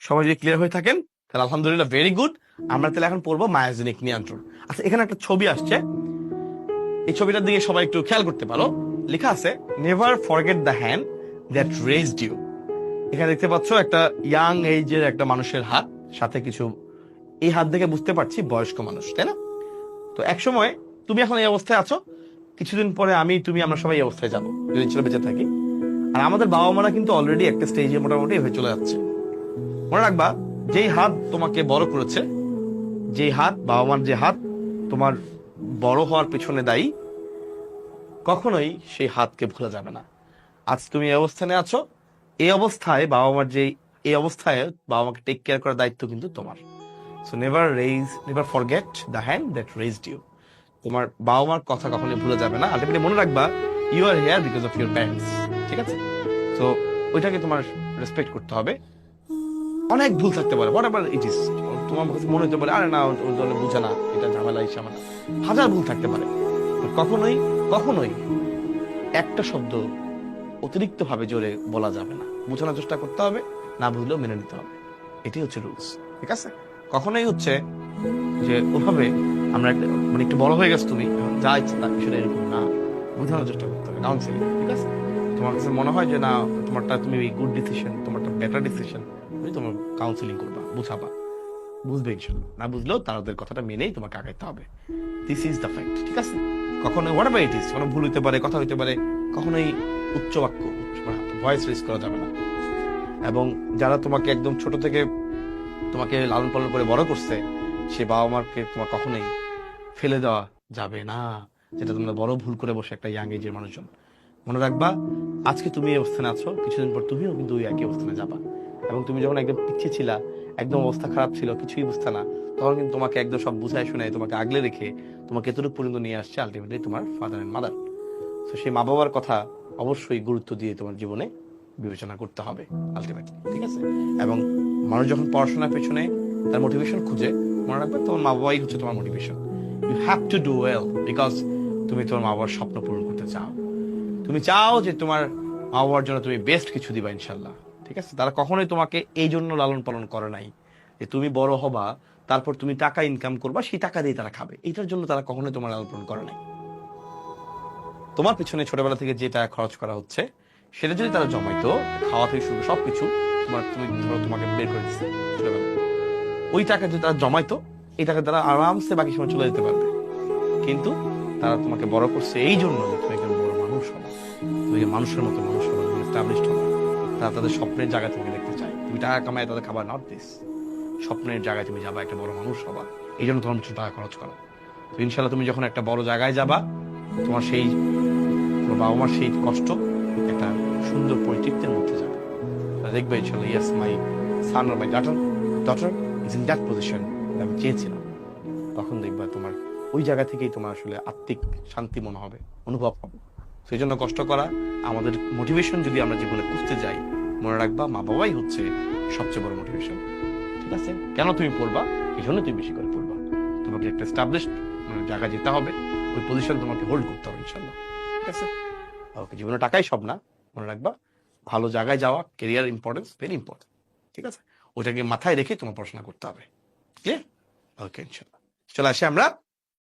সবাই যদি ক্লিয়ার হয়ে থাকেন তাহলে আলহামদুলিল্লাহ, ভেরি গুড। আমরা তাহলে এখন পড়বো মায়োজেনিক নিয়ন্ত্রণ। আচ্ছা, এখানে একটা ছবি আসছে, এই ছবিটার দিকে সবাই একটু খেয়াল করতে পারো। লেখা আছে never forget the hand that raised you. এখানে দেখতে পাচ্ছ একটা ইয়াং এজের একটা মানুষের হাত, সাথে কিছু, এই হাত দেখে বুঝতে পারছি বয়স্ক মানুষ, তাই না? তো একসময় তুমি এখন এই অবস্থায় আছো, কিছুদিন পরে আমরা সবাই এই অবস্থায় যাবো যদি ছেলে বেঁচে থাকি। আর আমাদের বাবা মারা কিন্তু অলরেডি একটা স্টেজে মোটামুটি হয়ে চলে যাচ্ছে। মনে রাখবা, যেই হাত তোমাকে বড় করেছে, যেই হাত, বাবা মার যে হাত তোমার বড় হওয়ার পিছনে দায়ী, কখনোই সেই হাতকে ভোলা যাবে না। আজ তুমি এই অবস্থানে আছো, এই অবস্থায় এই অবস্থায় বাবা মাকে টেক কেয়ার করার দায়িত্ব কিন্তু তোমার। So never forget the hand that raised you. তোমার বাবা মার কথা কখনোই ভুলে যাবে না। আলটিমেটলি মনে রাখবা, you are here because of your parents. ঠিক আছে? তো ওইটাকে তোমার রেসপেক্ট করতে হবে। অনেক ভুল থাকতে পারে, হোয়াট এভার ইট ইজ। তোমার কাছে মনে হতে পারে আরে না, ওই দলে বুঝে না, এটা ঝামেলা, এই ঝামেলা, হাজার ভুল থাকতে পারে। কখনোই কখনোই একটা শব্দ অতিরিক্ত ভাবে জোরে বলা যাবে না। বোঝানোর চেষ্টা করতে হবে, না বুঝলেও মেনে নিতে হবে। এটি হচ্ছে রুলস। ঠিক আছে? কখনোই হচ্ছে যে ওভাবে আমরা মানে একটু বড় হয়ে গেছো তুমি, যা ইচ্ছে তা, বিষয়টা এরকম না। বোঝানোর চেষ্টা করতে হবে, কাউন্সিলিং। ঠিক আছে? তোমার কাছে মনে হয় যে না, তুমি গুড ডিসিশন, তোমারটা বেটার ডিসিশন, তুমি তোমার কাউন্সিলিং করবা, বুঝাবা, বুঝবে ইনশাল্লাহ। না বুঝলেও তাদের কথাটা মেনেই তোমাকে আগাইতে হবে। This is the fact. ঠিক আছে? কখনো হোয়াট এভার ইট ইজ, কোনো ভুল হইতে পারে, কথা হইতে পারে, কখনোই উচ্চ বাক্য, ভয়েস রেজ করা যাবে না। এবং যারা তোমাকে একদম ছোট থেকে তোমাকে লালন পালন করে বড় করছে, সে বাবা মাকে তোমার কখনোই ফেলে দেওয়া যাবে না, যেটা তোমরা বড় ভুল করে বসে একটা ইয়াং এজের মানুষজন। মনে রাখবা, আজকে তুমি এই অবস্থানে আছো, কিছুদিন পর তুমিও কিন্তু ওই একই অবস্থানে যাবা। এবং তুমি যখন একদম পিছিয়ে ছিলা, একদম অবস্থা খারাপ ছিল, কিছুই বুঝতে না, তখন কিন্তু তোমাকে একদম সব বুঝায় শুনে তোমাকে আগলে রেখে তোমাকে এতটুকু পর্যন্ত নিয়ে আসছে আলটিমেটলি তোমার ফাদার এন্ড মাদার। তো সেই মা বাবার কথা অবশ্যই গুরুত্ব দিয়ে তোমার জীবনে বিবেচনা করতে হবে আলটিমেটলি। ঠিক আছে? এবং মানুষ যখন পড়াশোনার পেছনে তার মোটিভেশন খুঁজে, মনে রাখবে তোমার মা বাবাই হচ্ছে তোমার motivation. You have to do well because তুমি তোমার মা বাবার স্বপ্ন পূরণ করতে চাও। তুমি চাও যে তোমার মা বাবার জন্য তুমি বেস্ট কিছু দিবা ইনশাল্লাহ। ঠিক আছে? তারা কখনোই তোমাকে এই জন্য লালন পালন করে নাই যে তুমি বড় হবা, তারপর তুমি টাকা ইনকাম করবা, সেই টাকা দিয়ে তারা খাবে, এটার জন্য তারা কখনোই তোমার লালন পালন করে নাই। তোমার পিছনে ছোটবেলা থেকে যে টাকা খরচ করা হচ্ছে, সেটা যদি তারা জমাইতো, খাওয়া থেকে শুরু সবকিছু, তুমি ধরো তোমাকে বের করে দিচ্ছে ছোটবেলায়, ওই টাকা যদি তারা জমাইতো, এই টাকা তারা আরামসে বাকি সময় চলে যেতে পারবে। কিন্তু তারা তোমাকে বড় করছে এই জন্য যে তুমি একজন বড় মানুষ হবা, তুমি মানুষের মতো মানুষ হবা, তুমি এস্টাবলিশড হবা। তারা তাদের স্বপ্নের জায়গায় তুমি দেখতে চায়, তুমি টাকা কামায় তাদের খাবার, নট দিস। স্বপ্নের জায়গায় তুমি যাবা, একটা বড় মানুষ হবা, এই জন্য তোমার কিছু টাকা খরচ করা। তো ইনশাল্লাহ তুমি যখন একটা বড় জায়গায় যাবা, তোমার বাবা মার সেই কষ্ট একটা সুন্দর পরিতৃপ্তির মধ্যে যাবে। দেখবে ইনশাল্লাহ, yes, my son or my daughter is in that position আমি চেয়েছিলাম। তখন দেখবা তোমার ওই জায়গা থেকেই তোমার আসলে আত্মিক শান্তি মনে হবে, অনুভব হবে। সেই জন্য কষ্ট করা, আমাদের মোটিভেশন যদি আমরা জীবনে খুঁজতে যাই, মনে রাখবা মা বাবাই হচ্ছে সবচেয়ে বড় মোটিভেশন। ঠিক আছে? কেন তুমি পড়বা? এই জন্য তুমি বেশি করে পড়বা। তোমাকে একটা এস্টাবলিশড জায়গা যেতে হবে, ওই পজিশন তোমাকে হোল্ড করতে হবে ইনশাল্লাহ। ঠিক আছে? ওকে, জীবনে টাকাই সব না, মনে রাখবা ভালো জায়গায় যাওয়া, কেরিয়ার ইম্পর্টেন্স ভেরি ইম্পর্টেন্ট। ঠিক আছে? ওইটাকে মাথায় রেখে তোমার পড়াশোনা করতে হবে। ক্লিয়ার? ওকে, ইনশাল্লাহ। চলে আসি আমরা